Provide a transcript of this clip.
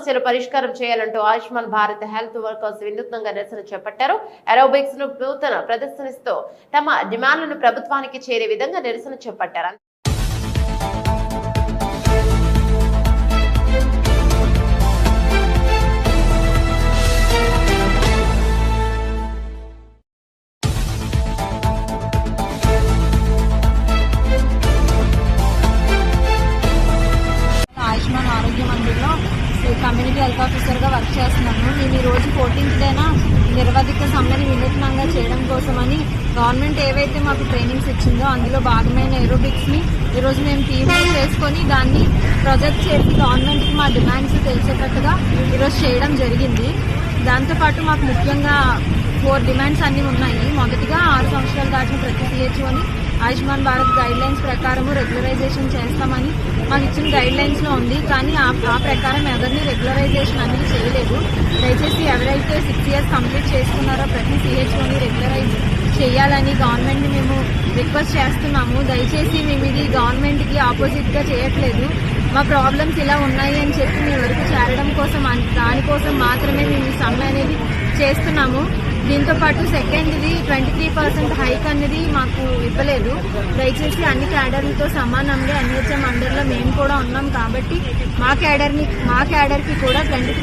సమస్యలు పరిష్కారం చేయాలంటూ ఆయుష్మాన్ భారత్ హెల్త్ వర్కర్స్ వినూత్నంగా నిరసన చేపట్టారు. ఏరోబిక్స్ ను నూతన ప్రదర్శనిస్తూ తమ డిమాండ్లను ప్రభుత్వానికి చేరే విధంగా నిరసన చేపట్టారు. ఆరోగ్య మందిర్లో కమ్యూనిటీ హెల్త్ ఆఫీసర్గా వర్క్ చేస్తున్నాను. మేము ఈ రోజు 14th డేన నిరవధిక సమ్మెని వినూత్నంగా చేయడం కోసమని గవర్నమెంట్ ఏవైతే మాకు ట్రైనింగ్స్ ఇచ్చిందో అందులో భాగమైన ఏరోబిక్స్ని ఈరోజు మేము టీమ్ చేసుకొని దాన్ని ప్రొజెక్ట్ చేసి గవర్నమెంట్కి మా డిమాండ్స్ తెలిసేటట్టుగా ఈరోజు చేయడం జరిగింది. దాంతోపాటు మాకు ముఖ్యంగా 4 డిమాండ్స్ అన్నీ ఉన్నాయి. మొదటిగా 6 సంవత్సరాలు దాటిన ప్రతి CHOని ఆయుష్మాన్ భారత్ గైడ్ లైన్స్ ప్రకారము రెగ్యులరైజేషన్ చేస్తామని మాకు ఇచ్చిన గైడ్ లైన్స్ లో ఉంది. కానీ ఆ ప్రకారం ఎవరిని రెగ్యులరైజేషన్ అనేది చేయలేదు. దయచేసి ఎవరైతే 6 years కంప్లీట్ చేసుకున్నారో ప్రతి CHOని రెగ్యులరైజ్ చేయాలని గవర్నమెంట్ ని మేము రిక్వెస్ట్ చేస్తున్నాము. దయచేసి మేము ఇది గవర్నమెంట్ కి ఆపోజిట్ గా చేయట్లేదు. మా ప్రాబ్లమ్స్ ఇలా ఉన్నాయి అని చెప్పి మీ వరకు చేరడం కోసం దానికోసం మాత్రమే మేము ఈ సమ్మె అనేది చేస్తున్నాము. దీంతో పాటు సెకండ్ది 23% హైక్ అనేది మాకు ఇవ్వలేదు. దయచేసి అన్ని క్యాడర్లతో సమానంగా NHM అండర్లో మేము కూడా ఉన్నాం కాబట్టి మా క్యాడర్కి కూడా 23%